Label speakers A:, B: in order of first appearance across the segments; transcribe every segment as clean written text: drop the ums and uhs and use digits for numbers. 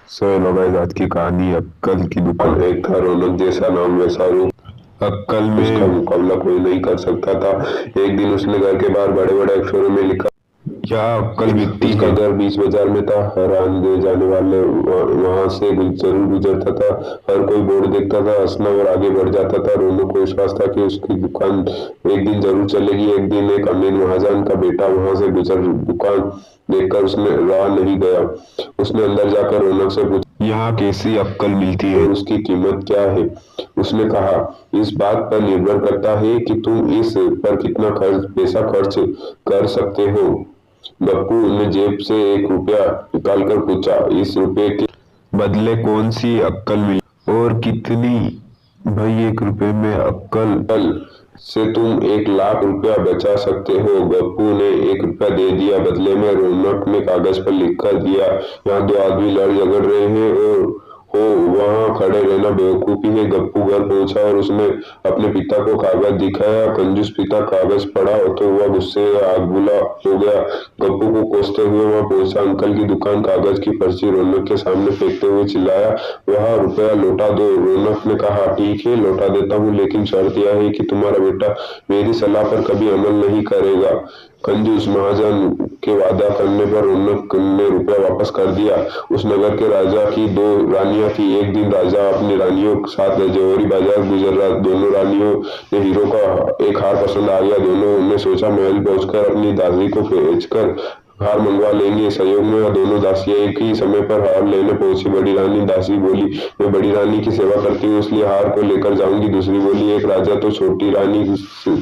A: So guys, आज की कहानी अक्कल की दुकान। एक था रौनक जैसा नाम वैसा रूप, अक्कल उसका
B: में
A: मुकाबला कोई नहीं कर सकता था। एक दिन उसने घर के बाहर बड़े बड़े अक्षरों में लिखा,
B: यह अक्कल मिट्टी
A: उसका
B: है।
A: घर बीच बाजार में था। हर आने जाने वाले वहां से जरूर गुजरता था। हर कोई बोर्ड देखता था, हंसना और आगे बढ़ जाता था। रोनक को विश्वास था कि उसकी दुकान एक दिन जरूर चलेगी। एक दिन एक अमीर महाजन का बेटा वहां से गुजर, दुकान देखकर उसने रहा नहीं गया। उसने अंदर जाकर रौनक से पूछा,
B: यहाँ कैसी अक्कल मिलती है?
A: और उसकी कीमत क्या है? उसने कहा, इस बात पर निर्भर करता है कि तुम इस पर कितना पैसा खर्च कर सकते हो। गप्पू ने जेब से 1 रुपया निकालकर पूछा, इस रुपये के
B: बदले कौन सी अक्कल मिली और कितनी? भाई, 1 रुपए में अक्कल?
A: बल से तुम 1 लाख रुपया बचा सकते हो। गप्पू ने 1 रुपया दे दिया। बदले में रौनक ने कागज पर लिख कर दिया, यहाँ दो आदमी लड़ झगड़ रहे हैं और हो वहाँ खड़े रहना बेवकूफी है। गप्पू घर पहुंचा और उसने अपने पिता को कागज दिखाया। कंजूस पिता कागज पढ़ा तो वह गुस्से से आग बुला हो गया। गप्पू को कोसते हुए वहां पहुंचा। अंकल की दुकान, कागज की पर्ची रौनक के सामने फेंकते हुए चिल्लाया, वह रुपया लौटा दो। रौनक ने कहा, ठीक है लौटा देता हूँ, लेकिन शर्त यह है कि तुम्हारा बेटा मेरी सलाह पर कभी अमल नहीं करेगा। कंजूस महाजन के वादा करने पर रौनक ने रुपया वापस कर दिया। उस नगर के राजा की 2 रानियां थी। एक दिन राजा अपनी रानियों के साथ जौहरी बाजार गुजर रहा। दोनों रानियों ने हीरो का एक हार पसंद आ गया। दोनों ने सोचा महल पहुंचकर अपनी दासी को बेचकर हार मंगवा लेंगे। सहयोग में वह दोनों दासियां एक ही समय पर हार लेने पहुंची। बड़ी रानी दासी बोली, मैं बड़ी रानी की सेवा करती हूँ इसलिए हार को लेकर जाऊंगी। दूसरी बोली, एक राजा तो छोटी रानी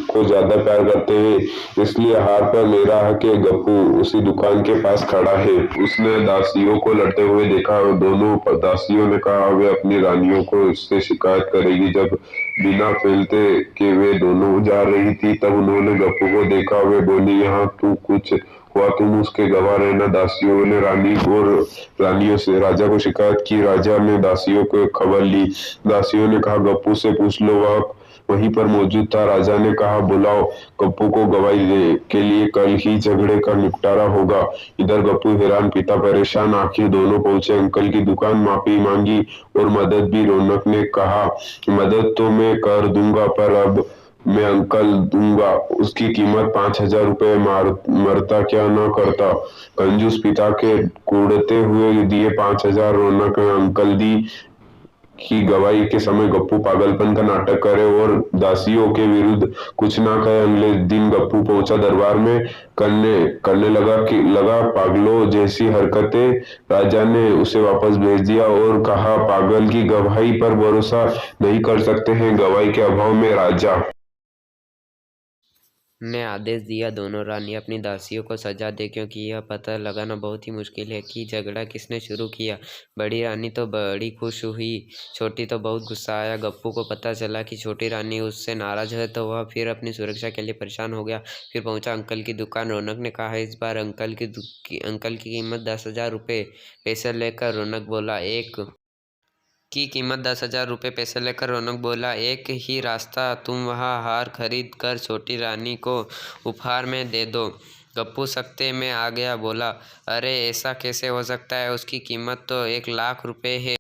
A: को ज्यादा प्यार करते हैं इसलिए हार पर मेरा हक है। गप्पू उसी दुकान के पास खड़ा है। उसने दासियों को लड़ते हुए देखा और दोनों दासियों ने कहा वे अपनी रानियों को इससे शिकायत करेगी। जब बिना फैलते के वे दोनों जा रही थी तब उन्होंने गप्पू को देखा। वे बोली, यहाँ तू कुछ हुआ तुम उसके गवाह रहना। दासियों ने रानी और रानियों से राजा को शिकायत की। राजा ने दासियों को खबर ली। दासियों ने कहा, गप्पू से पूछ लो, वह वहीं पर मौजूद था। राजा ने कहा, बुलाओ गप्पू को गवाही दे के लिए, कल ही झगड़े का निपटारा होगा। इधर गप्पू हैरान, पिता परेशान। आखिर दोनों पहुंचे अंकल की दुकान, माफी मांगी और मदद भी। रौनक ने कहा, मदद तो मैं कर दूंगा पर अब मैं अंकल दूंगा, उसकी कीमत 5,000 रुपए। मरता क्या न करता। कंजूस पिता के कूड़ते हुए दिए 5,000। रौनक ने अंकल दी की गवाही के समय गप्पू पागलपन का नाटक करे और दासियों के विरुद्ध कुछ ना कहे। अगले दिन गप्पू पहुंचा दरबार में, करने करने लगा पागलों जैसी हरकतें। राजा ने उसे वापस भेज दिया और कहा, पागल की गवाही पर भरोसा नहीं कर सकते हैं। गवाही के अभाव में राजा
C: ने आदेश दिया दोनों रानी अपनी दासियों को सजा दे, क्योंकि यह पता लगाना बहुत ही मुश्किल है कि झगड़ा किसने शुरू किया। बड़ी रानी तो बड़ी खुश हुई, छोटी तो बहुत गुस्सा आया। गप्पू को पता चला कि छोटी रानी उससे नाराज है तो वह फिर अपनी सुरक्षा के लिए परेशान हो गया। फिर पहुंचा अंकल की दुकान। रौनक ने कहा, इस बार अंकल की कीमत 10,000 रुपये। पैसे लेकर रौनक बोला, एक ही रास्ता, तुम वहाँ हार खरीद कर छोटी रानी को उपहार में दे दो। गप्पू सख्ते में आ गया, बोला, अरे ऐसा कैसे हो सकता है, उसकी कीमत तो 1 लाख रुपए है।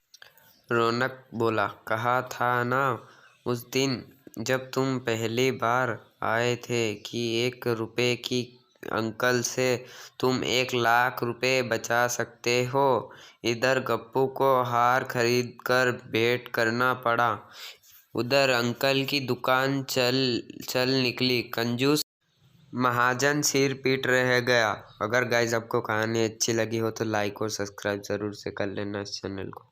C: रौनक बोला, कहा था ना उस दिन जब तुम पहली बार आए थे कि 1 रुपए की अंकल से तुम 1 लाख रुपए बचा सकते हो। इधर गप्पू को हार खरीद कर भेंट करना पड़ा, उधर अंकल की दुकान चल चल निकली। कंजूस महाजन सिर पीट रह गया। अगर गाइज आपको कहानी अच्छी लगी हो तो लाइक और सब्सक्राइब ज़रूर से कर लेना इस चैनल को।